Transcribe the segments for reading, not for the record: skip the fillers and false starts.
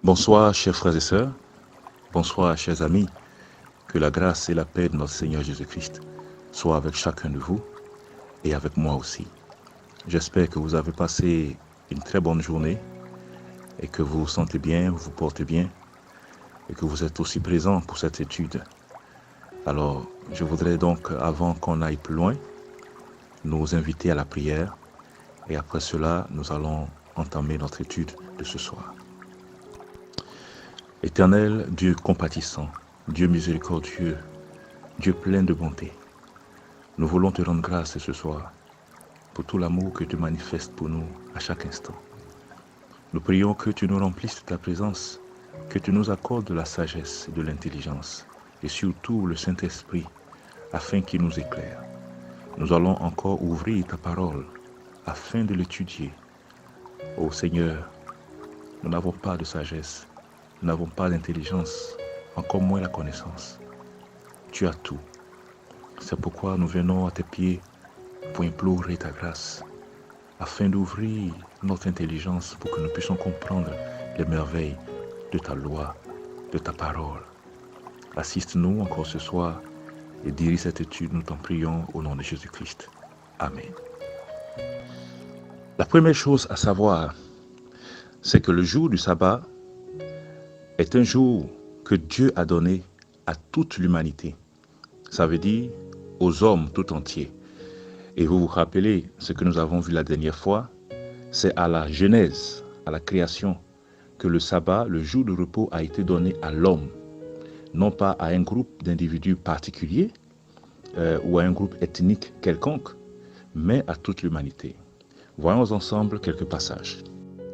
Bonsoir, chers frères et sœurs. Bonsoir, chers amis. Que la grâce et la paix de notre Seigneur Jésus-Christ soient avec chacun de vous et avec moi aussi. J'espère que vous avez passé une très bonne journée et que vous vous sentez bien, vous vous portez bien et que vous êtes aussi présents pour cette étude. Alors, je voudrais donc, avant qu'on aille plus loin, nous inviter à la prière et après cela, nous allons entamer notre étude de ce soir. Éternel Dieu compatissant, Dieu miséricordieux, Dieu plein de bonté, nous voulons te rendre grâce ce soir pour tout l'amour que tu manifestes pour nous à chaque instant. Nous prions que tu nous remplisses de ta présence, que tu nous accordes de la sagesse et de l'intelligence, et surtout le Saint-Esprit, afin qu'il nous éclaire. Nous allons encore ouvrir ta parole, afin de l'étudier. Ô Seigneur, nous n'avons pas de sagesse, nous n'avons pas d'intelligence, encore moins la connaissance. Tu as tout. C'est pourquoi nous venons à tes pieds pour implorer ta grâce, afin d'ouvrir notre intelligence pour que nous puissions comprendre les merveilles de ta loi, de ta parole. Assiste-nous encore ce soir et dirige cette étude, nous t'en prions au nom de Jésus-Christ. Amen. La première chose à savoir, c'est que le jour du sabbat est un jour que Dieu a donné à toute l'humanité. Ça veut dire aux hommes tout entiers. Et vous vous rappelez ce que nous avons vu la dernière fois, c'est à la Genèse, à la création, que le sabbat, le jour de repos, a été donné à l'homme, non pas à un groupe d'individus particuliers ou à un groupe ethnique quelconque, mais à toute l'humanité. Voyons ensemble quelques passages.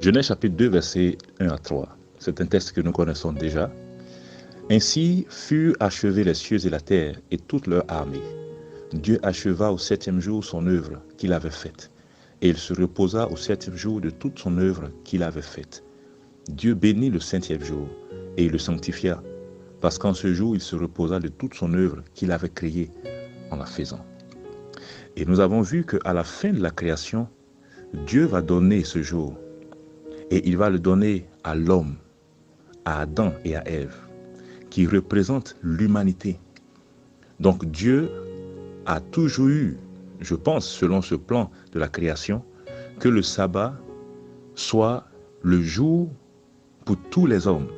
Genèse chapitre 2, versets 1 à 3. C'est un texte que nous connaissons déjà. Ainsi furent achevés les cieux et la terre et toute leur armée. Dieu acheva au 7e jour son œuvre qu'il avait faite, et il se reposa au 7e jour de toute son œuvre qu'il avait faite. Dieu bénit le 5e jour, et il le sanctifia, parce qu'en ce jour il se reposa de toute son œuvre qu'il avait créée en la faisant. Et nous avons vu qu'à la fin de la création, Dieu va donner ce jour, et il va le donner à l'homme, à Adam et à Ève, qui représentent l'humanité. Donc Dieu a toujours eu, je pense, selon ce plan de la création, que le sabbat soit le jour pour tous les hommes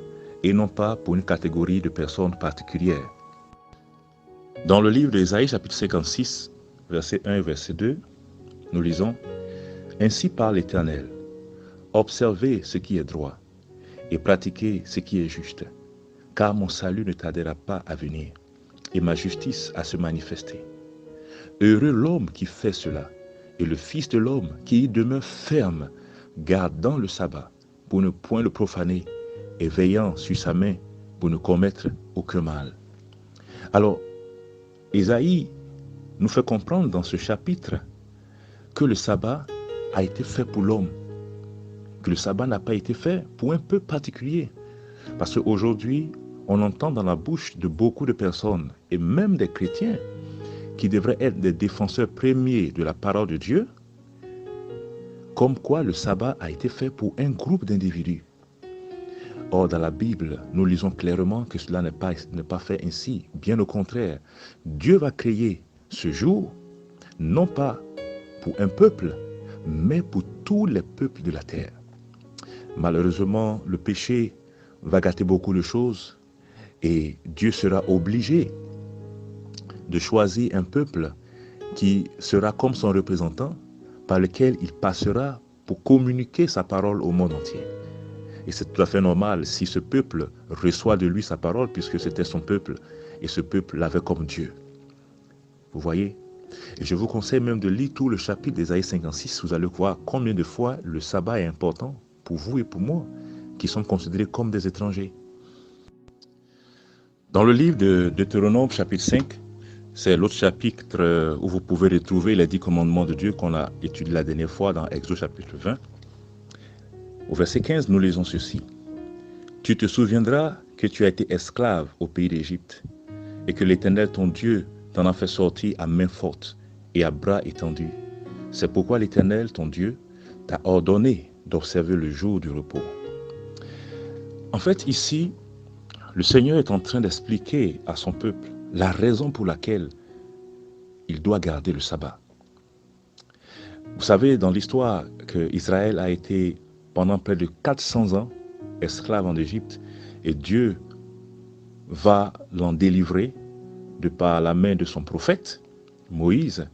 et non pas pour une catégorie de personnes particulières. Dans le livre d'Ésaïe, chapitre 56, verset 1 et verset 2, nous lisons « Ainsi parle l'Éternel, observez ce qui est droit et pratiquez ce qui est juste, car mon salut ne tardera pas à venir et ma justice à se manifester. Heureux l'homme qui fait cela, et le Fils de l'homme qui y demeure ferme, gardant le sabbat pour ne point le profaner, et veillant sur sa main pour ne commettre aucun mal. » Alors, Ésaïe nous fait comprendre dans ce chapitre que le sabbat a été fait pour l'homme, que le sabbat n'a pas été fait pour un peuple particulier. Parce qu'aujourd'hui, on entend dans la bouche de beaucoup de personnes, et même des chrétiens, qui devraient être des défenseurs premiers de la parole de Dieu, comme quoi le sabbat a été fait pour un groupe d'individus. Or, dans la Bible, nous lisons clairement que cela n'est pas fait ainsi. Bien au contraire, Dieu va créer ce jour, non pas pour un peuple, mais pour tous les peuples de la terre. Malheureusement, le péché va gâter beaucoup de choses et Dieu sera obligé de choisir un peuple qui sera comme son représentant, par lequel il passera pour communiquer sa parole au monde entier. Et c'est tout à fait normal si ce peuple reçoit de lui sa parole, puisque c'était son peuple, et ce peuple l'avait comme Dieu. Vous voyez? Et je vous conseille même de lire tout le chapitre d'Ésaïe 56, vous allez voir combien de fois le sabbat est important pour vous et pour moi, qui sommes considérés comme des étrangers. Dans le livre de Deutéronome, chapitre 5, c'est l'autre chapitre où vous pouvez retrouver les 10 commandements de Dieu qu'on a étudié la dernière fois dans Exode chapitre 20. Au verset 15, nous lisons ceci. « Tu te souviendras que tu as été esclave au pays d'Égypte et que l'Éternel ton Dieu t'en a fait sortir à main forte et à bras étendus. C'est pourquoi l'Éternel ton Dieu t'a ordonné d'observer le jour du repos. » En fait, ici, le Seigneur est en train d'expliquer à son peuple la raison pour laquelle il doit garder le sabbat. Vous savez, dans l'histoire, qu'Israël a été pendant près de 400 ans esclave en Égypte, et Dieu va l'en délivrer de par la main de son prophète, Moïse,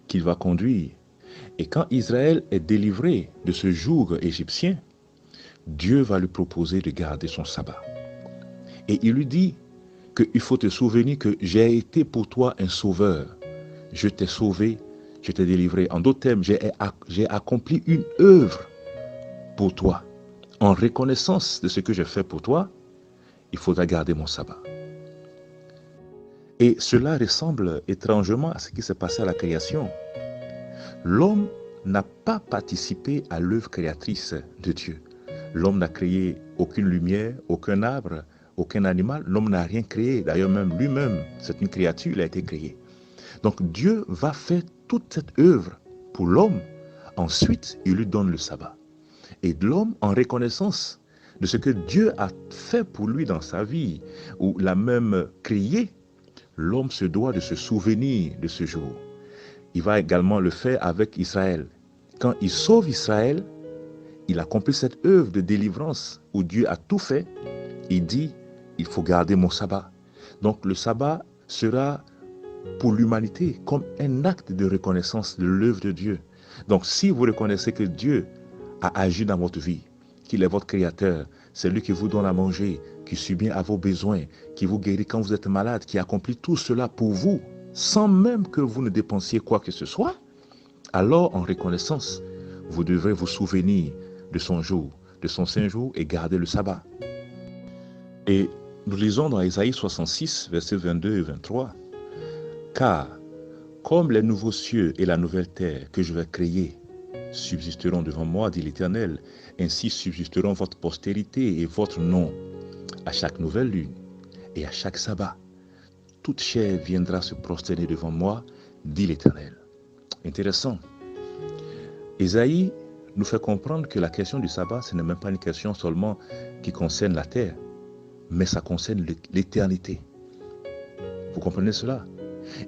qu'il va conduire. Et quand Israël est délivré de ce joug égyptien, Dieu va lui proposer de garder son sabbat. Et il lui dit qu'il faut te souvenir que j'ai été pour toi un sauveur. Je t'ai sauvé, je t'ai délivré. En d'autres termes, j'ai accompli une œuvre pour toi. En reconnaissance de ce que j'ai fait pour toi, il faudra garder mon sabbat. Et cela ressemble étrangement à ce qui s'est passé à la création. L'homme n'a pas participé à l'œuvre créatrice de Dieu. L'homme n'a créé aucune lumière, aucun arbre, aucun animal. L'homme n'a rien créé. D'ailleurs, même lui-même, c'est une créature, il a été créé. Donc Dieu va faire toute cette œuvre pour l'homme. Ensuite, il lui donne le sabbat. Et l'homme, en reconnaissance de ce que Dieu a fait pour lui dans sa vie, ou l'a même créé, l'homme se doit de se souvenir de ce jour. Il va également le faire avec Israël. Quand il sauve Israël, il accomplit cette œuvre de délivrance où Dieu a tout fait. Il dit, il faut garder mon sabbat. Donc le sabbat sera pour l'humanité comme un acte de reconnaissance de l'œuvre de Dieu. Donc si vous reconnaissez que Dieu a agi dans votre vie, qu'il est votre créateur, c'est lui qui vous donne à manger, qui subvient à vos besoins, qui vous guérit quand vous êtes malade, qui accomplit tout cela pour vous, sans même que vous ne dépensiez quoi que ce soit, alors en reconnaissance, vous devrez vous souvenir de son jour, de son saint jour et garder le sabbat. Et nous lisons dans Ésaïe 66, versets 22 et 23, « Car comme les nouveaux cieux et la nouvelle terre que je vais créer subsisteront devant moi, dit l'Éternel, ainsi subsisteront votre postérité et votre nom à chaque nouvelle lune et à chaque sabbat. Toute chair viendra se prosterner devant moi, dit l'Éternel. » Intéressant. Ésaïe nous fait comprendre que la question du sabbat, ce n'est même pas une question seulement qui concerne la terre, mais ça concerne l'éternité. Vous comprenez cela?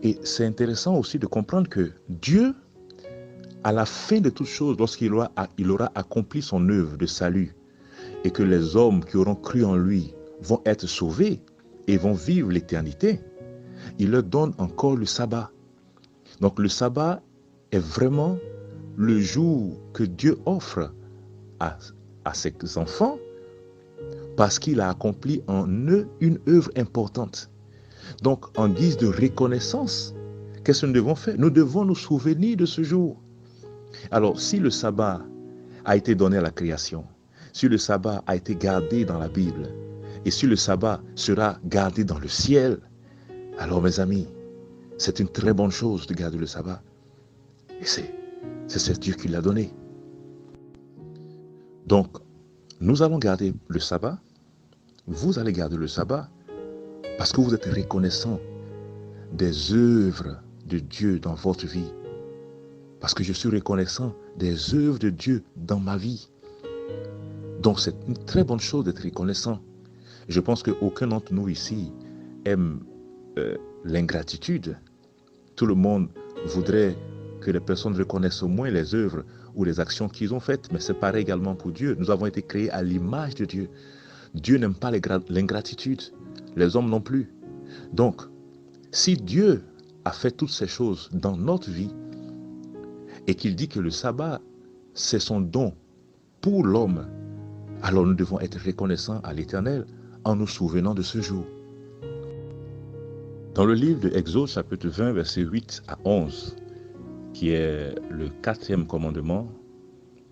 Et c'est intéressant aussi de comprendre que Dieu, à la fin de toutes choses, lorsqu'il aura accompli son œuvre de salut, et que les hommes qui auront cru en lui vont être sauvés et vont vivre l'éternité, il leur donne encore le sabbat. Donc le sabbat est vraiment le jour que Dieu offre à ses enfants parce qu'il a accompli en eux une œuvre importante. Donc en guise de reconnaissance, qu'est-ce que nous devons faire? Nous devons nous souvenir de ce jour. Alors si le sabbat a été donné à la création, si le sabbat a été gardé dans la Bible, et si le sabbat sera gardé dans le ciel, alors mes amis, c'est une très bonne chose de garder le sabbat. Et c'est Dieu qui l'a donné. Donc, nous allons garder le sabbat, vous allez garder le sabbat, parce que vous êtes reconnaissant des œuvres de Dieu dans votre vie. Parce que je suis reconnaissant des œuvres de Dieu dans ma vie. Donc c'est une très bonne chose d'être reconnaissant. Je pense qu'aucun d'entre nous ici aime l'ingratitude. Tout le monde voudrait que les personnes reconnaissent au moins les œuvres ou les actions qu'ils ont faites, mais c'est pareil également pour Dieu. Nous avons été créés à l'image de Dieu. Dieu n'aime pas l'ingratitude, les hommes non plus. Donc, si Dieu a fait toutes ces choses dans notre vie et qu'il dit que le sabbat, c'est son don pour l'homme, alors nous devons être reconnaissants à l'Éternel en nous souvenant de ce jour. Dans le livre de Exode, chapitre 20, versets 8 à 11, qui est le 4e commandement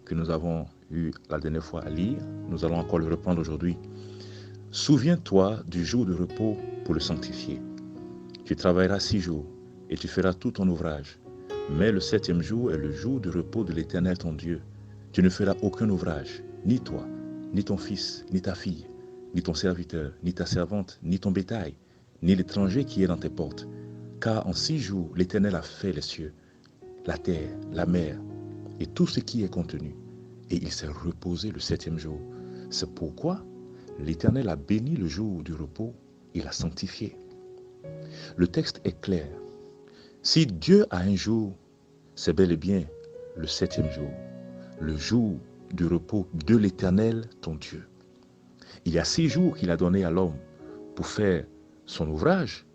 que nous avons eu la dernière fois à lire, nous allons encore le reprendre aujourd'hui. « Souviens-toi du jour de repos pour le sanctifier. Tu travailleras 6 jours et tu feras tout ton ouvrage. Mais le 7e jour est le jour de repos de l'Éternel ton Dieu. Tu ne feras aucun ouvrage, ni toi, ni ton fils, ni ta fille, ni ton serviteur, ni ta servante, ni ton bétail, ni l'étranger qui est dans tes portes. Car en 6 jours, l'Éternel a fait les cieux, la terre, la mer, et tout ce qui est contenu. Et il s'est reposé le 7e jour. C'est pourquoi L'Éternel a béni le jour du repos, il l'a sanctifié. Le texte est clair. Si Dieu a un jour, c'est bel et bien le 7e jour, le jour du repos de l'Éternel, ton Dieu. Il y a 6 jours qu'il a donné à l'homme pour faire son ouvrage,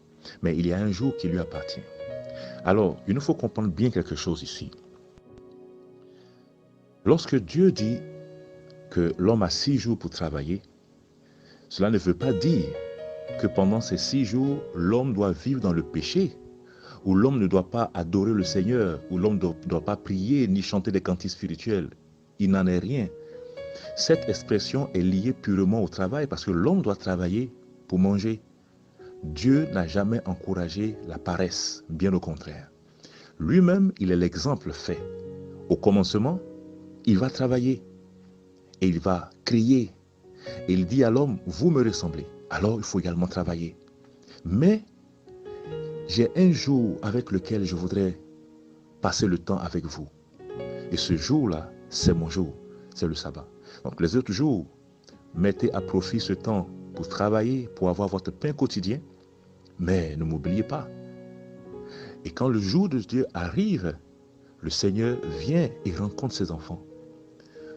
mais il y a un jour qui lui appartient. Alors, il nous faut comprendre bien quelque chose ici. Lorsque Dieu dit que l'homme a 6 jours pour travailler, cela ne veut pas dire que pendant ces 6 jours, l'homme doit vivre dans le péché, où l'homme ne doit pas adorer le Seigneur, où l'homme ne doit pas prier ni chanter des cantiques spirituels. Il n'en est rien. Cette expression est liée purement au travail parce que l'homme doit travailler pour manger. Dieu n'a jamais encouragé la paresse, bien au contraire. Lui-même, il est l'exemple fait. Au commencement, il va travailler et il va crier. Et il dit à l'homme, vous me ressemblez. Alors, il faut également travailler. Mais, j'ai un jour avec lequel je voudrais passer le temps avec vous. Et ce jour-là, c'est mon jour, c'est le sabbat. Donc, les autres jours, mettez à profit ce temps pour travailler, pour avoir votre pain quotidien. Mais ne m'oubliez pas. Et quand le jour de Dieu arrive, le Seigneur vient et rencontre ses enfants.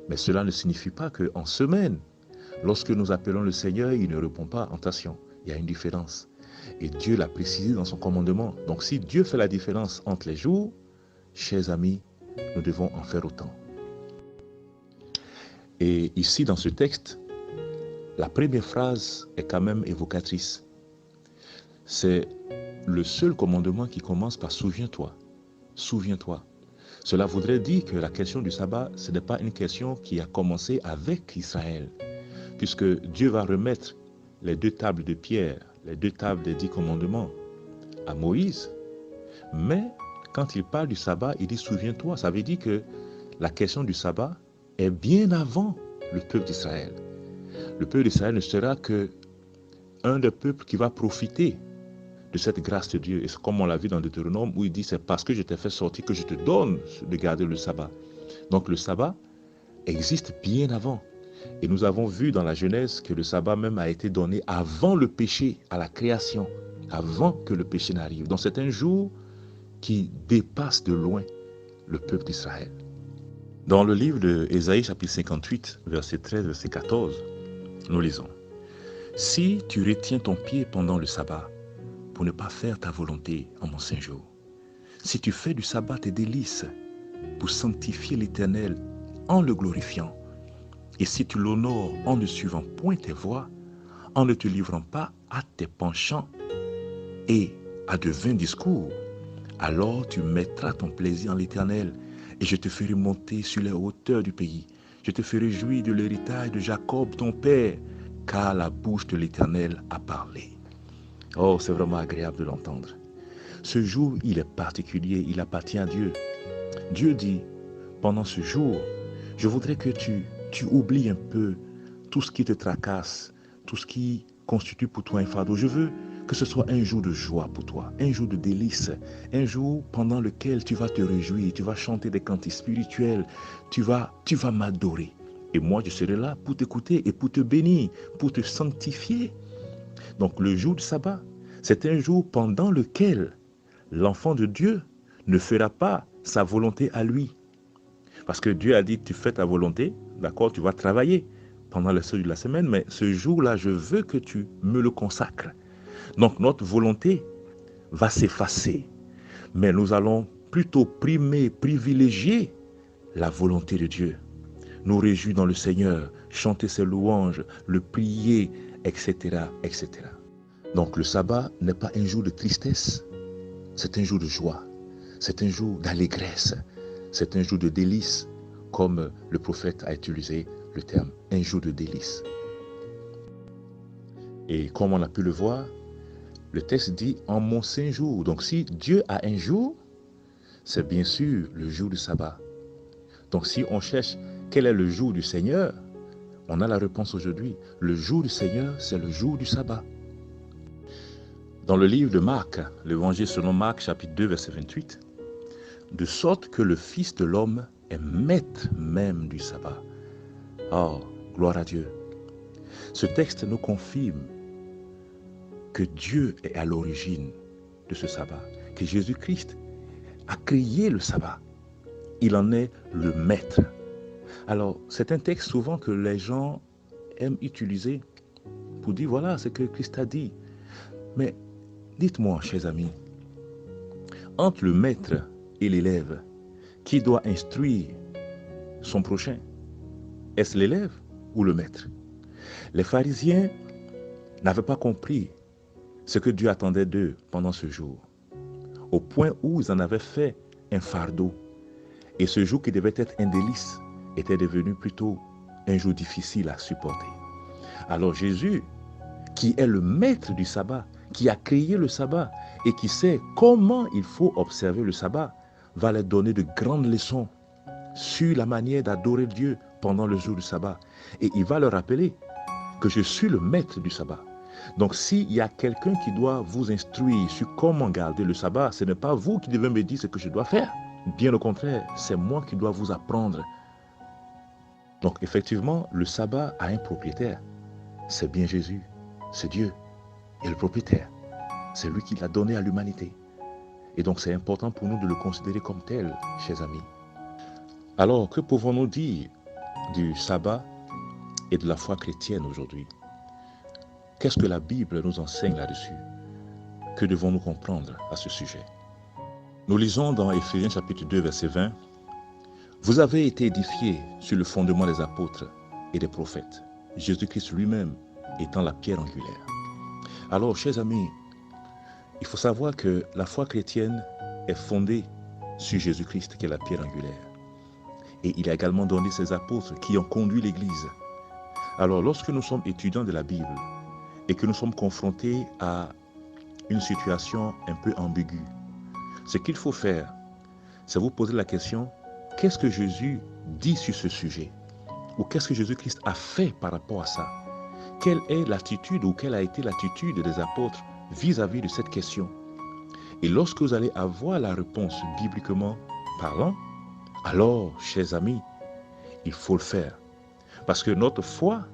Mais cela ne signifie pas qu'en semaine, lorsque nous appelons le Seigneur, il ne répond pas. Attention, il y a une différence. Et Dieu l'a précisé dans son commandement. Donc si Dieu fait la différence entre les jours, chers amis, nous devons en faire autant. Et ici, dans ce texte, la première phrase est quand même évocatrice. C'est le seul commandement qui commence par « souviens-toi ». Souviens-toi. Cela voudrait dire que la question du sabbat, ce n'est pas une question qui a commencé avec Israël, puisque Dieu va remettre les 2 tables de pierre, les 2 tables des 10 commandements à Moïse. Mais quand il parle du sabbat, il dit « souviens-toi ». Ça veut dire que la question du sabbat est bien avant le peuple d'Israël. Le peuple d'Israël ne sera qu'un des peuples qui va profiter de cette grâce de Dieu. Et c'est comme on l'a vu dans Deutéronome où il dit c'est parce que je t'ai fait sortir que je te donne de garder le sabbat. Donc le sabbat existe bien avant. Et nous avons vu dans la Genèse que le sabbat même a été donné avant le péché, à la création, avant que le péché n'arrive. Donc c'est un jour qui dépasse de loin le peuple d'Israël. Dans le livre d'Ésaïe chapitre 58, verset 13, verset 14, nous lisons « Si tu retiens ton pied pendant le sabbat, pour ne pas faire ta volonté en mon saint jour. Si tu fais du sabbat tes délices, pour sanctifier l'Éternel en le glorifiant, et si tu l'honores en ne suivant point tes voies, en ne te livrant pas à tes penchants et à de vains discours, alors tu mettras ton plaisir en l'Éternel, et je te ferai monter sur les hauteurs du pays. Je te ferai jouir de l'héritage de Jacob, ton père, car la bouche de l'Éternel a parlé. Oh, c'est vraiment agréable de l'entendre. Ce jour, il est particulier, il appartient à Dieu. Dieu dit, pendant ce jour, je voudrais que tu oublies un peu tout ce qui te tracasse, tout ce qui constitue pour toi un fardeau. Je veux que ce soit un jour de joie pour toi, un jour de délice, un jour pendant lequel tu vas te réjouir, tu vas chanter des cantiques spirituels, tu vas m'adorer. Et moi, je serai là pour t'écouter et pour te bénir, pour te sanctifier. Donc le jour du sabbat, c'est un jour pendant lequel l'enfant de Dieu ne fera pas sa volonté à lui. Parce que Dieu a dit, tu fais ta volonté, d'accord, tu vas travailler pendant le jour de la semaine, mais ce jour-là, je veux que tu me le consacres. Donc notre volonté va s'effacer, mais nous allons plutôt privilégier la volonté de Dieu. Nous réjouir dans le Seigneur, chanter ses louanges, le prier, etc., etc. Donc le sabbat n'est pas un jour de tristesse, c'est un jour de joie, c'est un jour d'allégresse, c'est un jour de délice, comme le prophète a utilisé le terme, un jour de délice. Et comme on a pu le voir, le texte dit en mon saint jour. Donc si Dieu a un jour, c'est bien sûr le jour du sabbat. Donc si on cherche quel est le jour du Seigneur, on a la réponse aujourd'hui. Le jour du Seigneur, c'est le jour du sabbat. Dans le livre de Marc, l'évangile selon Marc, chapitre 2, verset 28, de sorte que le Fils de l'homme est maître même du sabbat. Oh, gloire à Dieu. Ce texte nous confirme que Dieu est à l'origine de ce sabbat, que Jésus-Christ a créé le sabbat. Il en est le maître. Alors, c'est un texte souvent que les gens aiment utiliser pour dire, voilà ce que Christ a dit. Mais dites-moi, chers amis, entre le maître et l'élève, qui doit instruire son prochain? Est-ce l'élève ou le maître? Les pharisiens n'avaient pas compris ce que Dieu attendait d'eux pendant ce jour, au point où ils en avaient fait un fardeau. Et ce jour qui devait être un délice était devenu plutôt un jour difficile à supporter. Alors Jésus, qui est le maître du sabbat, qui a créé le sabbat et qui sait comment il faut observer le sabbat, va leur donner de grandes leçons sur la manière d'adorer Dieu pendant le jour du sabbat. Et il va leur rappeler que je suis le maître du sabbat. Donc s'il y a quelqu'un qui doit vous instruire sur comment garder le sabbat, ce n'est pas vous qui devez me dire ce que je dois faire. Bien au contraire, c'est moi qui dois vous apprendre. Donc effectivement, le sabbat a un propriétaire. C'est bien Jésus, c'est Dieu. Et le propriétaire, c'est lui qui l'a donné à l'humanité. Et donc c'est important pour nous de le considérer comme tel, chers amis. Alors, que pouvons-nous dire du sabbat et de la foi chrétienne aujourd'hui? Qu'est-ce que la Bible nous enseigne là-dessus? Que devons-nous comprendre à ce sujet? Nous lisons dans Éphésiens chapitre 2, verset 20, « Vous avez été édifiés sur le fondement des apôtres et des prophètes, Jésus-Christ lui-même étant la pierre angulaire. » Alors, chers amis, il faut savoir que la foi chrétienne est fondée sur Jésus-Christ qui est la pierre angulaire. Et il a également donné ses apôtres qui ont conduit l'Église. Alors, lorsque nous sommes étudiants de la Bible et que nous sommes confrontés à une situation un peu ambiguë, ce qu'il faut faire, c'est vous poser la question, qu'est-ce que Jésus dit sur ce sujet? Ou qu'est-ce que Jésus-Christ a fait par rapport à ça? Quelle est l'attitude ou quelle a été l'attitude des apôtres vis-à-vis de cette question? Et lorsque vous allez avoir la réponse bibliquement parlant, alors, chers amis, il faut le faire. Parce que notre foi,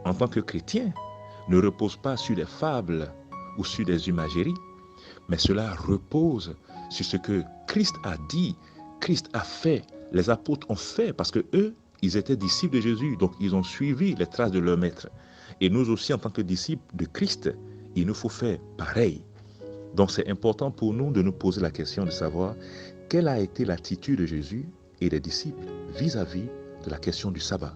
en tant que chrétien, ne repose pas sur des fables ou sur des imageries, mais cela repose sur ce que Christ a dit, Christ a fait, les apôtres ont fait, parce que eux, ils étaient disciples de Jésus, donc ils ont suivi les traces de leur maître. Et nous aussi, en tant que disciples de Christ, il nous faut faire pareil. Donc c'est important pour nous de nous poser la question de savoir quelle a été l'attitude de Jésus et des disciples vis-à-vis de la question du sabbat.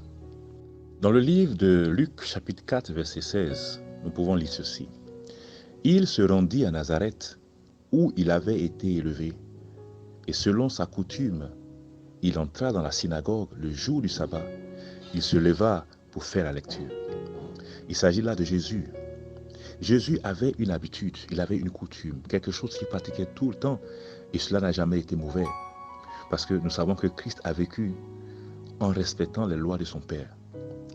Dans le livre de Luc, chapitre 4, verset 16, nous pouvons lire ceci. « Il se rendit à Nazareth, où il avait été élevé, et selon sa coutume, il entra dans la synagogue le jour du sabbat. Il se leva pour faire la lecture. » Il s'agit là de Jésus. Jésus avait une habitude, il avait une coutume, quelque chose qu'il pratiquait tout le temps, et cela n'a jamais été mauvais. Parce que nous savons que Christ a vécu en respectant les lois de son Père.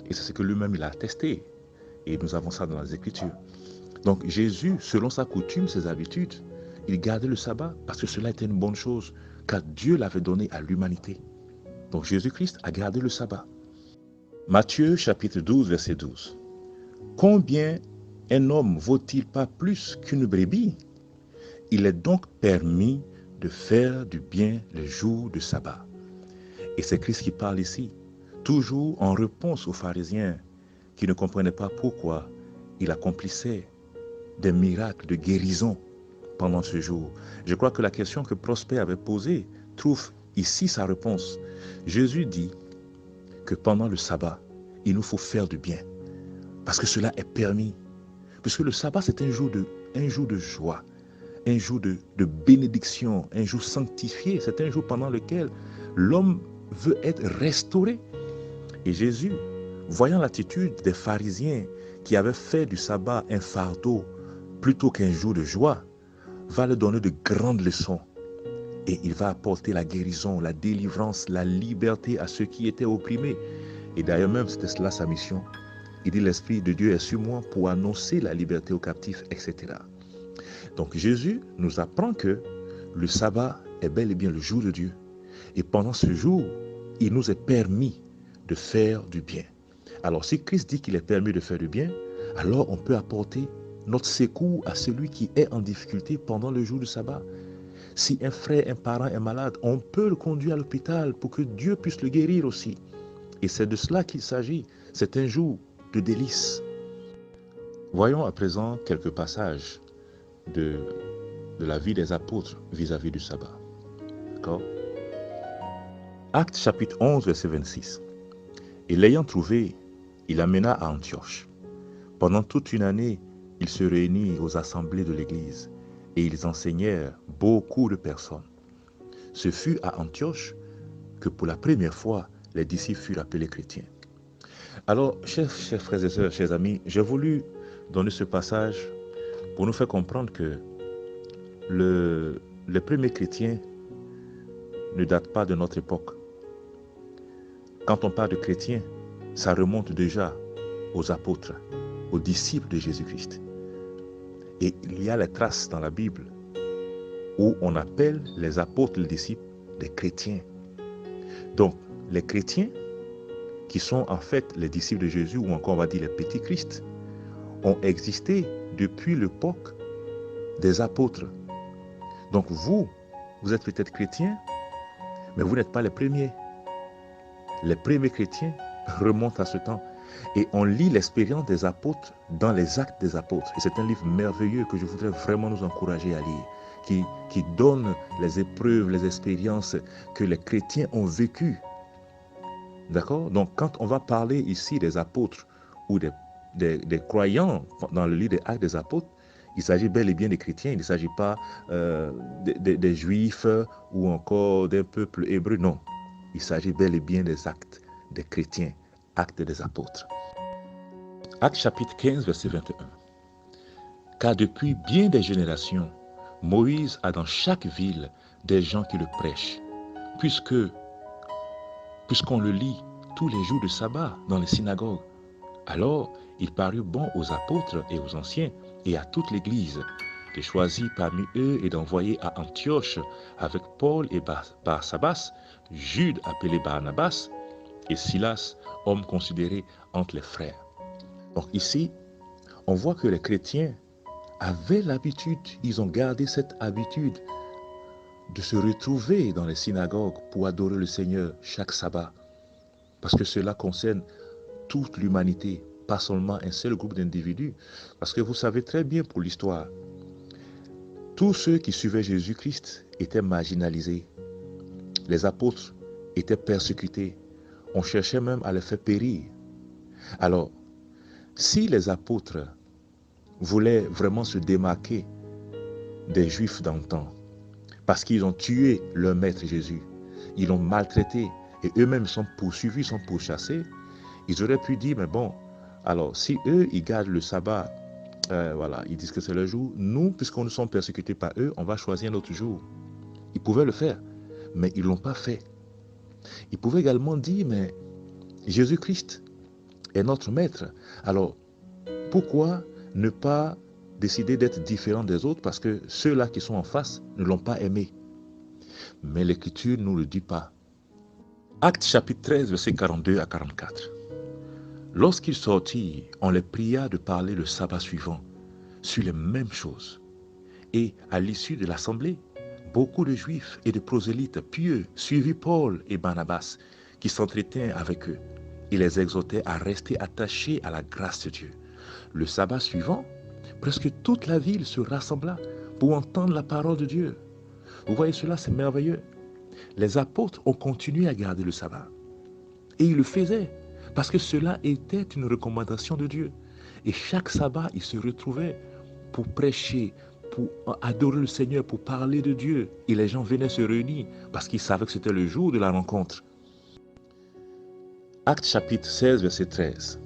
Et c'est ce que lui-même il a attesté. Et nous avons ça dans les Écritures. Donc Jésus, selon sa coutume, ses habitudes, il gardait le sabbat parce que cela était une bonne chose, car Dieu l'avait donné à l'humanité. Donc Jésus-Christ a gardé le sabbat. Matthieu chapitre 12, verset 12. « Combien un homme vaut-il pas plus qu'une brebis? Il est donc permis de faire du bien le jour du sabbat. » Et c'est Christ qui parle ici, toujours en réponse aux pharisiens qui ne comprenaient pas pourquoi il accomplissait des miracles de guérison pendant ce jour. Je crois que la question que Prosper avait posée trouve ici sa réponse. Jésus dit que pendant le sabbat, il nous faut faire du bien, parce que cela est permis. Puisque le sabbat, c'est un jour de joie, un jour de bénédiction, un jour sanctifié. C'est un jour pendant lequel l'homme veut être restauré. Et Jésus, voyant l'attitude des pharisiens qui avaient fait du sabbat un fardeau plutôt qu'un jour de joie, va leur donner de grandes leçons. Et il va apporter la guérison, la délivrance, la liberté à ceux qui étaient opprimés. Et d'ailleurs même, c'était cela sa mission. Il dit, l'Esprit de Dieu est sur moi pour annoncer la liberté aux captifs, etc. Donc Jésus nous apprend que le sabbat est bel et bien le jour de Dieu. Et pendant ce jour, il nous est permis de faire du bien. Alors, si Christ dit qu'il est permis de faire du bien, alors on peut apporter notre secours à celui qui est en difficulté pendant le jour du sabbat. Si un frère, un parent est malade, on peut le conduire à l'hôpital pour que Dieu puisse le guérir aussi. Et c'est de cela qu'il s'agit. C'est un jour de délices. Voyons à présent quelques passages de la vie des apôtres vis-à-vis du sabbat. D'accord? Actes chapitre 11, verset 26. Et l'ayant trouvé, il l'amena à Antioche. Pendant toute une année, il se réunit aux assemblées de l'Église et ils enseignèrent beaucoup de personnes. Ce fut à Antioche que pour la première fois, les disciples furent appelés chrétiens. Alors, chers frères et sœurs, chers amis, j'ai voulu donner ce passage pour nous faire comprendre que les premiers chrétiens ne datent pas de notre époque. Quand on parle de chrétiens, ça remonte déjà aux apôtres, aux disciples de Jésus-Christ. Et il y a les traces dans la Bible où on appelle les apôtres, les disciples, des chrétiens. Donc, les chrétiens, qui sont en fait les disciples de Jésus, ou encore on va dire les petits Christ, ont existé depuis l'époque des apôtres. Donc vous êtes peut-être chrétiens, mais vous n'êtes pas les premiers. Les premiers chrétiens remontent à ce temps. Et on lit l'expérience des apôtres dans les Actes des apôtres. Et c'est un livre merveilleux que je voudrais vraiment nous encourager à lire, qui donne les épreuves, les expériences que les chrétiens ont vécues. D'accord? Donc quand on va parler ici des apôtres ou des croyants dans le livre des Actes des apôtres, il s'agit bel et bien des chrétiens, il ne s'agit pas des juifs ou encore d'un peuple hébreu, non. Il s'agit bel et bien des actes des chrétiens, actes des apôtres. Actes chapitre 15, verset 21. Car depuis bien des générations, Moïse a dans chaque ville des gens qui le prêchent, puisqu'on le lit tous les jours de sabbat dans les synagogues. Alors, il parut bon aux apôtres et aux anciens et à toute l'Église de choisir parmi eux et d'envoyer à Antioche avec Paul et Barsabas, Jude appelé Barnabas et Silas, hommes considérés entre les frères. Donc ici, on voit que les chrétiens avaient l'habitude, ils ont gardé cette habitude de se retrouver dans les synagogues pour adorer le Seigneur chaque sabbat. Parce que cela concerne toute l'humanité, pas seulement un seul groupe d'individus. Parce que vous savez très bien pour l'histoire, tous ceux qui suivaient Jésus-Christ étaient marginalisés. Les apôtres étaient persécutés. On cherchait même à les faire périr. Alors, si les apôtres voulaient vraiment se démarquer des Juifs d'antan, parce qu'ils ont tué leur maître Jésus, ils l'ont maltraité, et eux-mêmes sont poursuivis, sont pourchassés, ils auraient pu dire, mais bon, alors si eux, ils gardent le sabbat, voilà, ils disent que c'est leur jour, nous, puisqu'on nous sommes persécutés par eux, on va choisir un autre jour. Ils pouvaient le faire, mais ils ne l'ont pas fait. Ils pouvaient également dire, mais Jésus-Christ est notre maître. Alors, pourquoi ne pas décider d'être différent des autres parce que ceux-là qui sont en face ne l'ont pas aimé? Mais l'Écriture ne nous le dit pas. Actes chapitre 13, versets 42 à 44. Lorsqu'ils sortirent, on les pria de parler le sabbat suivant sur les mêmes choses. Et à l'issue de l'assemblée, beaucoup de Juifs et de prosélytes pieux suivirent Paul et Barnabas qui s'entretenaient avec eux. Il les exhortait à rester attachés à la grâce de Dieu. Le sabbat suivant, presque toute la ville se rassembla pour entendre la parole de Dieu. Vous voyez cela, c'est merveilleux. Les apôtres ont continué à garder le sabbat. Et ils le faisaient parce que cela était une recommandation de Dieu. Et chaque sabbat, ils se retrouvaient pour prêcher, pour adorer le Seigneur, pour parler de Dieu. Et les gens venaient se réunir parce qu'ils savaient que c'était le jour de la rencontre. Actes chapitre 16, verset 13.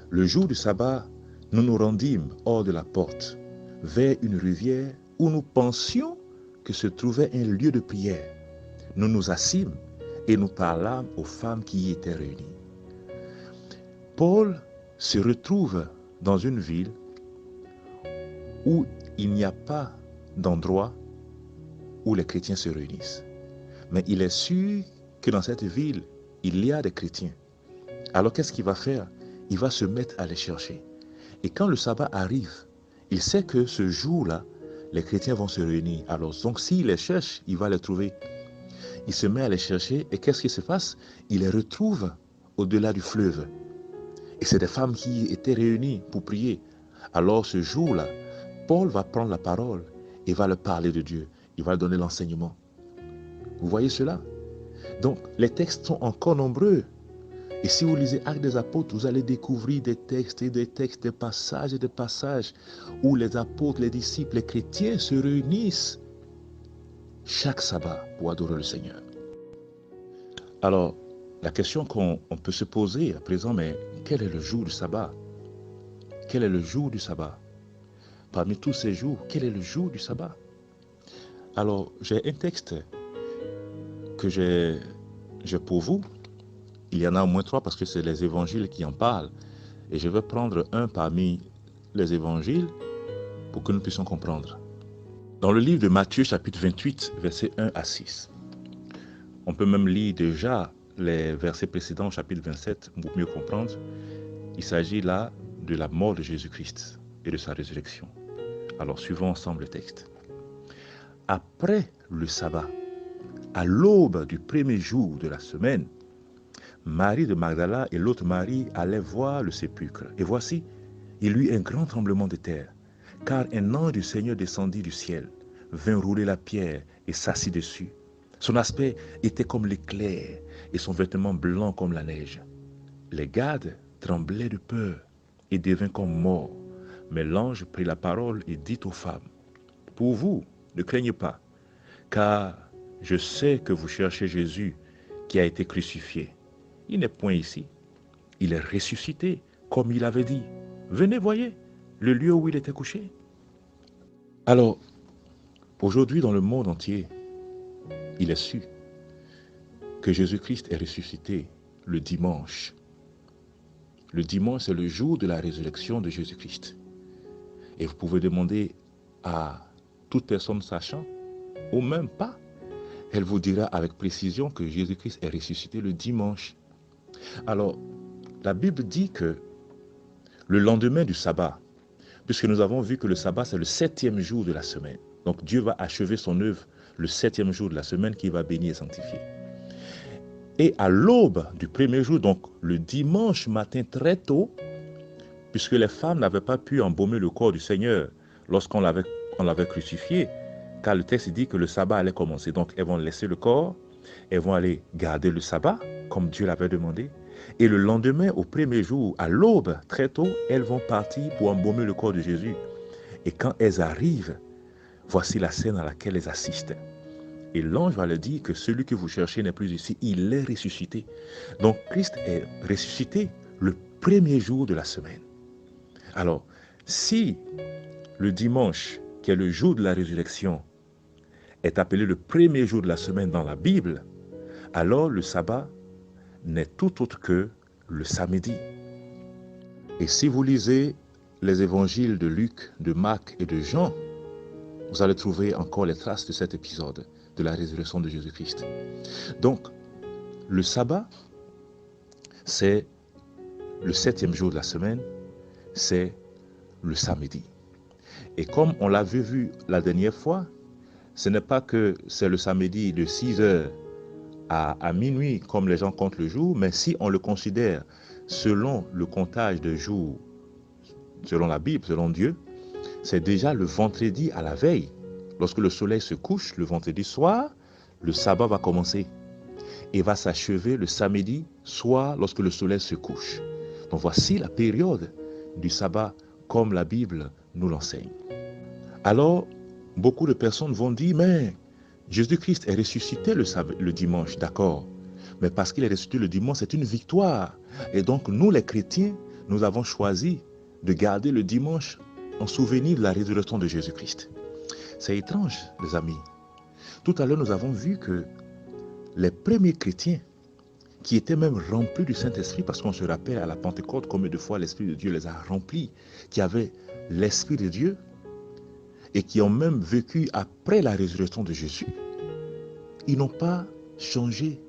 Le jour du sabbat, nous nous rendîmes hors de la porte, vers une rivière où nous pensions que se trouvait un lieu de prière. Nous nous assîmes et nous parlâmes aux femmes qui y étaient réunies. Paul se retrouve dans une ville où il n'y a pas d'endroit où les chrétiens se réunissent. Mais il est sûr que dans cette ville, il y a des chrétiens. Alors qu'est-ce qu'il va faire? il va se mettre à les chercher. Et quand le sabbat arrive, il sait que ce jour-là, les chrétiens vont se réunir. Alors, donc, s'il les cherche, il va les trouver. Il se met à les chercher et qu'est-ce qui se passe? Il les retrouve au-delà du fleuve. Et c'est des femmes qui étaient réunies pour prier. Alors, ce jour-là, Paul va prendre la parole et va leur parler de Dieu. Il va leur donner l'enseignement. Vous voyez cela? Donc, les textes sont encore nombreux. Et si vous lisez Actes des Apôtres, vous allez découvrir des textes et des textes, des passages et des passages où les apôtres, les disciples, les chrétiens se réunissent chaque sabbat pour adorer le Seigneur. Alors, la question qu'on peut se poser à présent, mais quel est le jour du sabbat? Quel est le jour du sabbat? Parmi tous ces jours, quel est le jour du sabbat? Alors, j'ai un texte que j'ai pour vous. Il y en a au moins 3 parce que c'est les évangiles qui en parlent. Et je vais prendre un parmi les évangiles pour que nous puissions comprendre. Dans le livre de Matthieu, chapitre 28, versets 1 à 6. On peut même lire déjà les versets précédents, chapitre 27, pour mieux comprendre. Il s'agit là de la mort de Jésus-Christ et de sa résurrection. Alors, suivons ensemble le texte. Après le sabbat, à l'aube du premier jour de la semaine, Marie de Magdala et l'autre Marie allaient voir le sépulcre. Et voici, il y eut un grand tremblement de terre, car un ange du Seigneur descendit du ciel, vint rouler la pierre et s'assit dessus. Son aspect était comme l'éclair et son vêtement blanc comme la neige. Les gardes tremblaient de peur et devinrent comme morts. Mais l'ange prit la parole et dit aux femmes, « Pour vous, ne craignez pas, car je sais que vous cherchez Jésus qui a été crucifié. Il n'est point ici. Il est ressuscité, comme il avait dit. Venez, voyez, le lieu où il était couché. » Alors, aujourd'hui, dans le monde entier, il est su que Jésus-Christ est ressuscité le dimanche. Le dimanche, c'est le jour de la résurrection de Jésus-Christ. Et vous pouvez demander à toute personne sachant, ou même pas, elle vous dira avec précision que Jésus-Christ est ressuscité le dimanche. Alors, la Bible dit que le lendemain du sabbat, puisque nous avons vu que le sabbat, c'est le 7e jour de la semaine. Donc, Dieu va achever son œuvre le 7e jour de la semaine qu'il va bénir et sanctifier. Et à l'aube du premier jour, donc le dimanche matin très tôt, puisque les femmes n'avaient pas pu embaumer le corps du Seigneur lorsqu'on l'avait crucifié, car le texte dit que le sabbat allait commencer. Donc, elles vont laisser le corps, elles vont aller garder le sabbat, comme Dieu l'avait demandé. Et le lendemain, au premier jour, à l'aube, très tôt, elles vont partir pour embaumer le corps de Jésus. Et quand elles arrivent, voici la scène à laquelle elles assistent. Et l'ange va leur dire que celui que vous cherchez n'est plus ici, il est ressuscité. Donc, Christ est ressuscité le premier jour de la semaine. Alors, si le dimanche, qui est le jour de la résurrection, est appelé le premier jour de la semaine dans la Bible, alors le sabbat n'est tout autre que le samedi. Et si vous lisez les évangiles de Luc, de Marc et de Jean, vous allez trouver encore les traces de cet épisode de la résurrection de Jésus-Christ. Donc, le sabbat, c'est le 7e jour de la semaine, c'est le samedi. Et comme on l'avait vu la dernière fois, ce n'est pas que c'est le samedi de 6h à minuit comme les gens comptent le jour, mais si on le considère selon le comptage de jours, selon la Bible, selon Dieu, c'est déjà le vendredi à la veille. Lorsque le soleil se couche, le vendredi soir, le sabbat va commencer et va s'achever le samedi soir lorsque le soleil se couche. Donc voici la période du sabbat comme la Bible nous l'enseigne. Alors, beaucoup de personnes vont dire, mais Jésus-Christ est ressuscité le dimanche, d'accord. Mais parce qu'il est ressuscité le dimanche, c'est une victoire. Et donc, nous les chrétiens, nous avons choisi de garder le dimanche en souvenir de la résurrection de Jésus-Christ. C'est étrange, les amis. Tout à l'heure, nous avons vu que les premiers chrétiens, qui étaient même remplis du Saint-Esprit, parce qu'on se rappelle à la Pentecôte combien de fois l'Esprit de Dieu les a remplis, qui avaient l'Esprit de Dieu, et qui ont même vécu après la résurrection de Jésus, ils n'ont pas changé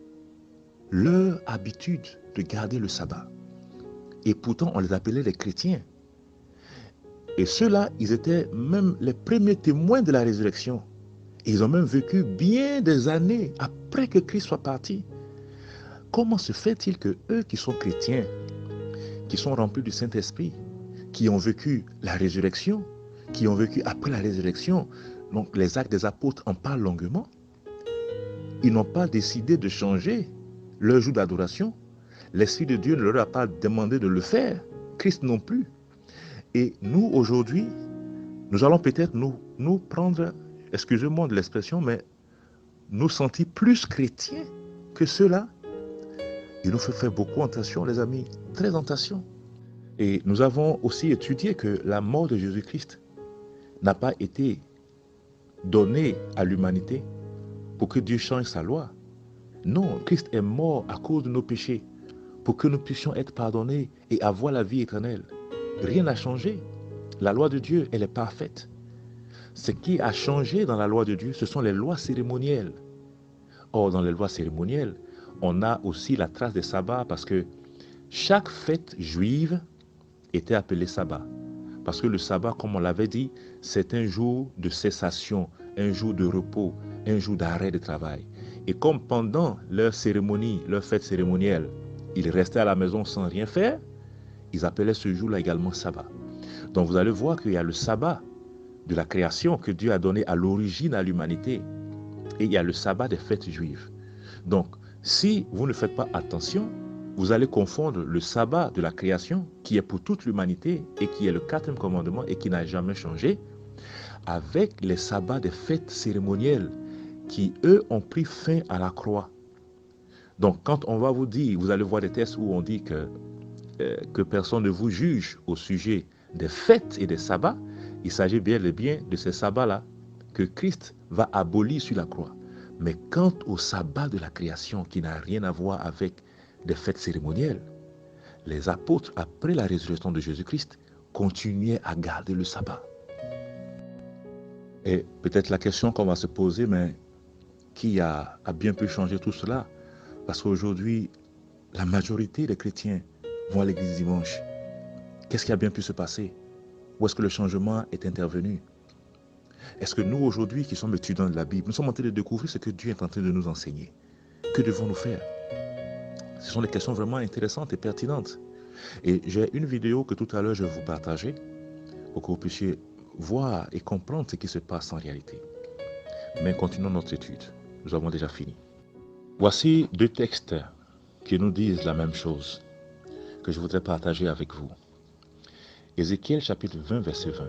leur habitude de garder le sabbat. Et pourtant, on les appelait les chrétiens. Et ceux-là, ils étaient même les premiers témoins de la résurrection. Ils ont même vécu bien des années après que Christ soit parti. Comment se fait-il que eux qui sont chrétiens, qui sont remplis du Saint-Esprit, qui ont vécu la résurrection, qui ont vécu après la résurrection, donc les actes des apôtres en parlent longuement, ils n'ont pas décidé de changer leur jour d'adoration. L'Esprit de Dieu ne leur a pas demandé de le faire, Christ non plus. Et nous, aujourd'hui, nous allons peut-être nous prendre, excusez-moi de l'expression, mais nous sentir plus chrétiens que ceux-là. Il nous faut faire beaucoup attention, les amis, très attention. Et nous avons aussi étudié que la mort de Jésus-Christ n'a pas été donnée à l'humanité pour que Dieu change sa loi. Non, Christ est mort à cause de nos péchés pour que nous puissions être pardonnés et avoir la vie éternelle. Rien n'a changé. La loi de Dieu, elle est parfaite. Ce qui a changé dans la loi de Dieu, ce sont les lois cérémonielles. Or, dans les lois cérémonielles, on a aussi la trace des sabbats parce que chaque fête juive était appelée sabbat. Parce que le sabbat, comme on l'avait dit, c'est un jour de cessation, un jour de repos, un jour d'arrêt de travail. Et comme pendant leur cérémonie, leur fête cérémonielle, ils restaient à la maison sans rien faire, ils appelaient ce jour-là également sabbat. Donc vous allez voir qu'il y a le sabbat de la création que Dieu a donné à l'origine à l'humanité. Et il y a le sabbat des fêtes juives. Donc, si vous ne faites pas attention, vous allez confondre le sabbat de la création, qui est pour toute l'humanité et qui est le 4e commandement et qui n'a jamais changé, avec les sabbats des fêtes cérémonielles qui, eux, ont pris fin à la croix. Donc, quand on va vous dire, vous allez voir des textes où on dit que personne ne vous juge au sujet des fêtes et des sabbats, il s'agit bien et bien de ces sabbats-là que Christ va abolir sur la croix. Mais quant au sabbat de la création qui n'a rien à voir avec des fêtes cérémonielles, les apôtres, après la résurrection de Jésus-Christ, continuaient à garder le sabbat. Et peut-être la question qu'on va se poser, mais qui a bien pu changer tout cela? Parce qu'aujourd'hui, la majorité des chrétiens vont à l'église dimanche. Qu'est-ce qui a bien pu se passer? Où est-ce que le changement est intervenu? Est-ce que nous, aujourd'hui, qui sommes étudiants de la Bible, nous sommes en train de découvrir ce que Dieu est en train de nous enseigner? Que devons-nous faire? Ce sont des questions vraiment intéressantes et pertinentes. Et j'ai une vidéo que tout à l'heure je vais vous partager pour que vous puissiez voir et comprendre ce qui se passe en réalité. Mais continuons notre étude. Nous avons déjà fini. Voici 2 textes qui nous disent la même chose que je voudrais partager avec vous. Ézéchiel chapitre 20, verset 20.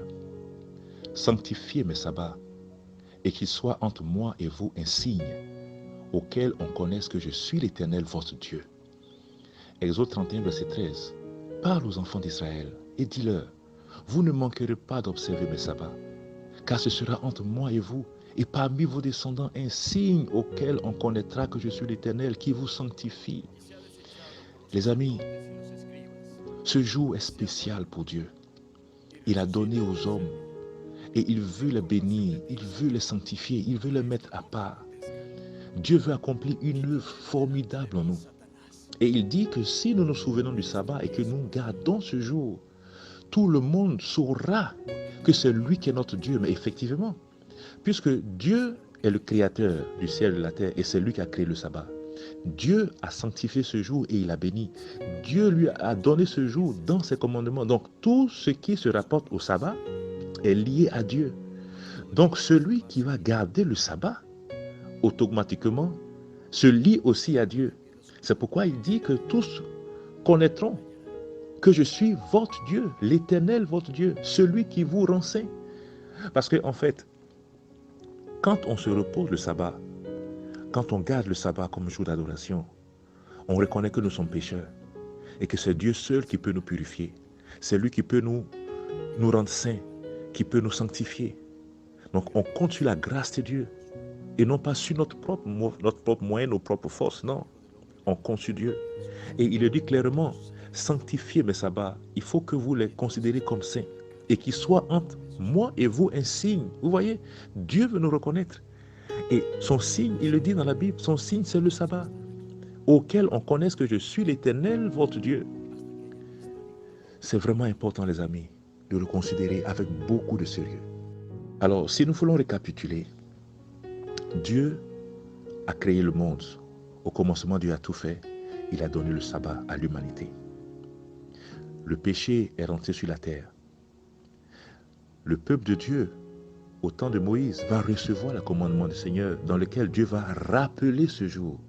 Sanctifiez mes sabbats et qu'il soit entre moi et vous un signe auquel on connaisse que je suis l'Éternel votre Dieu. Exode 31, verset 13. Parle aux enfants d'Israël et dis-leur, vous ne manquerez pas d'observer mes sabbats, car ce sera entre moi et vous, et parmi vos descendants un signe auquel on connaîtra que je suis l'Éternel qui vous sanctifie. Les amis, ce jour est spécial pour Dieu. Il a donné aux hommes et il veut les bénir, il veut les sanctifier, il veut les mettre à part. Dieu veut accomplir une œuvre formidable en nous. Et il dit que si nous nous souvenons du sabbat et que nous gardons ce jour, tout le monde saura que c'est lui qui est notre Dieu. Mais effectivement, puisque Dieu est le créateur du ciel et de la terre et c'est lui qui a créé le sabbat, Dieu a sanctifié ce jour et il a béni. Dieu lui a donné ce jour dans ses commandements. Donc tout ce qui se rapporte au sabbat est lié à Dieu. Donc celui qui va garder le sabbat, automatiquement, se lie aussi à Dieu. C'est pourquoi il dit que tous connaîtront que je suis votre Dieu, l'Éternel votre Dieu, celui qui vous renseigne. Parce qu'en fait, quand on se repose le sabbat, quand on garde le sabbat comme jour d'adoration, on reconnaît que nous sommes pécheurs et que c'est Dieu seul qui peut nous purifier. C'est lui qui peut nous rendre saints, qui peut nous sanctifier. Donc on compte sur la grâce de Dieu et non pas sur notre propre moyen, nos propres forces, non. On compte sur Dieu. Et il le dit clairement, sanctifiez mes sabbats, il faut que vous les considérez comme saints et qu'ils soient entre moi et vous un signe. Vous voyez, Dieu veut nous reconnaître. Et son signe, il le dit dans la Bible, son signe c'est le sabbat, auquel on connaisse que je suis l'Éternel, votre Dieu. C'est vraiment important, les amis, de le considérer avec beaucoup de sérieux. Alors, si nous voulons récapituler, Dieu a créé le monde. Au commencement, Dieu a tout fait. Il a donné le sabbat à l'humanité. Le péché est rentré sur la terre. Le peuple de Dieu, au temps de Moïse, va recevoir le commandement du Seigneur dans lequel Dieu va rappeler ce jour.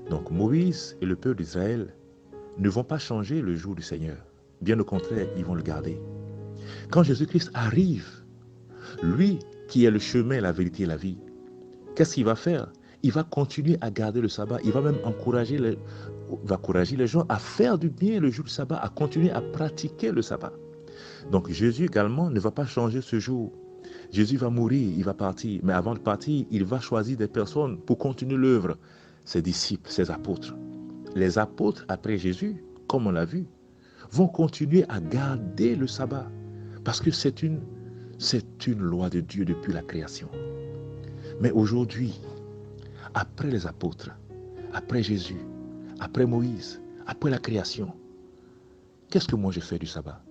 Donc Moïse et le peuple d'Israël ne vont pas changer le jour du Seigneur. Bien au contraire, ils vont le garder. Quand Jésus-Christ arrive, lui qui est le chemin, la vérité et la vie, qu'est-ce qu'il va faire? Il va continuer à garder le sabbat. Il va même encourager les gens à faire du bien le jour du sabbat, à continuer à pratiquer le sabbat. Donc Jésus également ne va pas changer ce jour. Jésus va mourir, il va partir. Mais avant de partir, il va choisir des personnes pour continuer l'œuvre. Ses disciples, ses apôtres. Les apôtres, après Jésus, comme on l'a vu, vont continuer à garder le sabbat. Parce que c'est une loi de Dieu depuis la création. Mais aujourd'hui, après les apôtres, après Jésus, après Moïse, après la création, qu'est-ce que moi je fais du sabbat?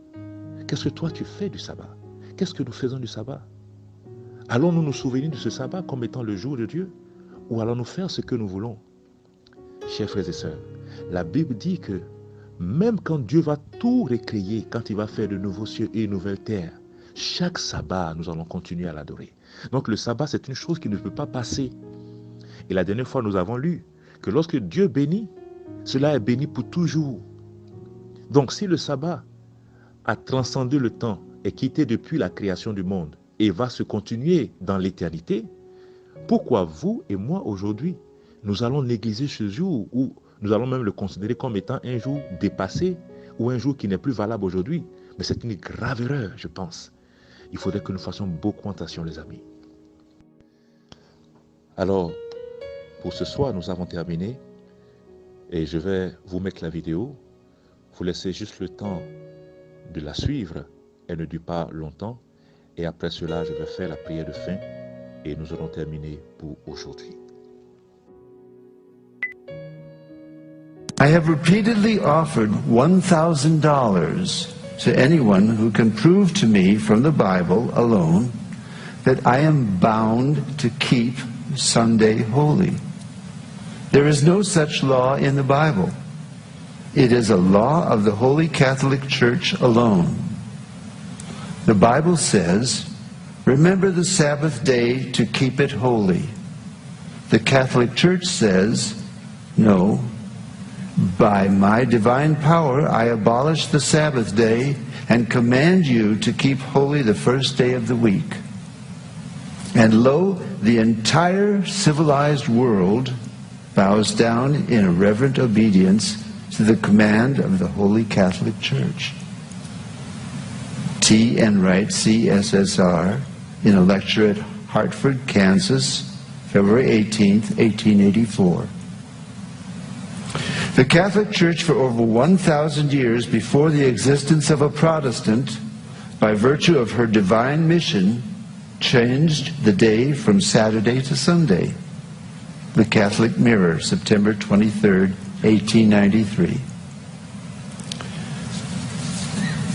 Qu'est-ce que toi tu fais du sabbat? Qu'est-ce que nous faisons du sabbat? Allons-nous nous souvenir de ce sabbat comme étant le jour de Dieu? Ou allons-nous faire ce que nous voulons? Chers frères et sœurs, la Bible dit que même quand Dieu va tout recréer, quand il va faire de nouveaux cieux et une nouvelle terre, chaque sabbat, nous allons continuer à l'adorer. Donc le sabbat, c'est une chose qui ne peut pas passer. Et la dernière fois, nous avons lu que lorsque Dieu bénit, cela est béni pour toujours. Donc si le sabbat a transcendé le temps et quitté depuis la création du monde et va se continuer dans l'éternité, pourquoi vous et moi aujourd'hui, nous allons négliger ce jour ou nous allons même le considérer comme étant un jour dépassé ou un jour qui n'est plus valable aujourd'hui? Mais c'est une grave erreur, je pense. Il faudrait que nous fassions beaucoup attention, les amis. Alors, pour ce soir, nous avons terminé et je vais vous mettre la vidéo. Vous laissez juste le temps de la suivre. Elle ne dure pas longtemps. Et après cela, je vais faire la prière de fin et nous aurons terminé pour aujourd'hui. I have repeatedly offered $1,000 to anyone who can prove to me from the Bible alone that I am bound to keep Sunday holy. There is no such law in the Bible. It is a law of the Holy Catholic Church alone. The Bible says, "Remember the Sabbath day to keep it holy." The Catholic Church says, "No, by my divine power I abolish the Sabbath day and command you to keep holy the first day of the week." And lo, the entire civilized world bows down in reverent obedience to the command of the Holy Catholic Church. T. Enright, CSSR, in a lecture at Hartford, Kansas, February 18, 1884. The Catholic Church for over 1,000 years before the existence of a Protestant, by virtue of her divine mission, changed the day from Saturday to Sunday. The Catholic Mirror, September 23, 1893.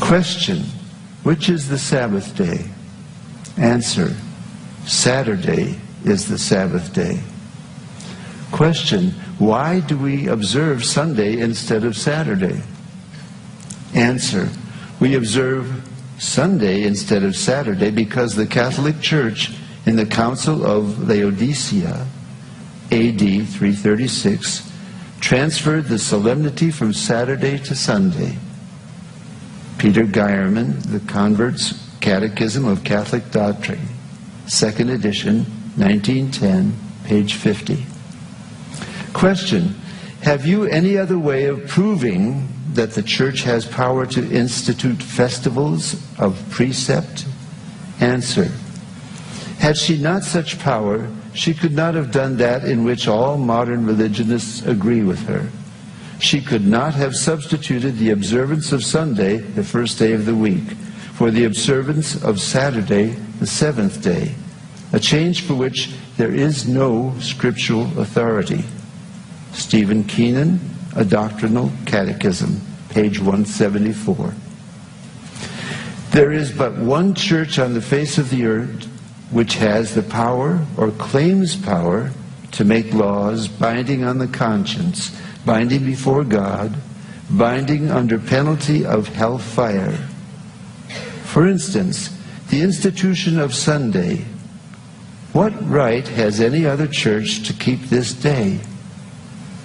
Question: which is the Sabbath day? Answer: Saturday is the Sabbath day. Question: why do we observe Sunday instead of Saturday? Answer: we observe Sunday instead of Saturday because the Catholic Church in the Council of Laodicea, AD 336, transferred the solemnity from Saturday to Sunday. Peter Geierman, The Convert's Catechism of Catholic Doctrine, 2nd edition, 1910, page 50. Question: have you any other way of proving that the Church has power to institute festivals of precept? Answer: had she not such power, she could not have done that in which all modern religionists agree with her. She could not have substituted the observance of Sunday, the first day of the week, for the observance of Saturday, the seventh day, a change for which there is no scriptural authority. Stephen Keenan, A Doctrinal Catechism, page 174. There is but one church on the face of the earth which has the power or claims power to make laws binding on the conscience, binding before God, binding under penalty of hellfire. For instance, the institution of Sunday. What right has any other church to keep this day?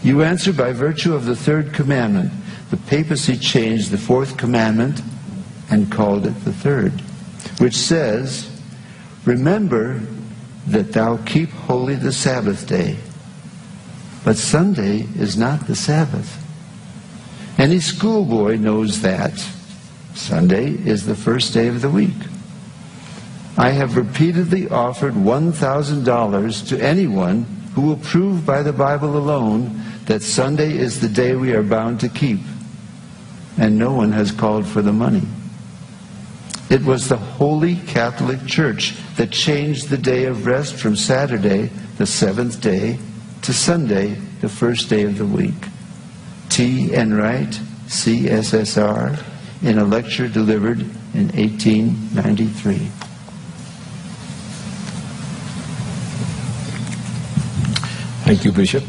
You answer by virtue of the third commandment. The papacy changed the fourth commandment and called it the third, which says, remember that thou keep holy the Sabbath day. But Sunday is not the Sabbath. Any schoolboy knows that Sunday is the first day of the week. I have repeatedly offered $1,000 to anyone who will prove by the Bible alone that Sunday is the day we are bound to keep, and no one has called for the money. It was the Holy Catholic Church that changed the day of rest from Saturday, the seventh day, to Sunday, the first day of the week. T. Enright, CSSR, in a lecture delivered in 1893. Thank you, Bishop.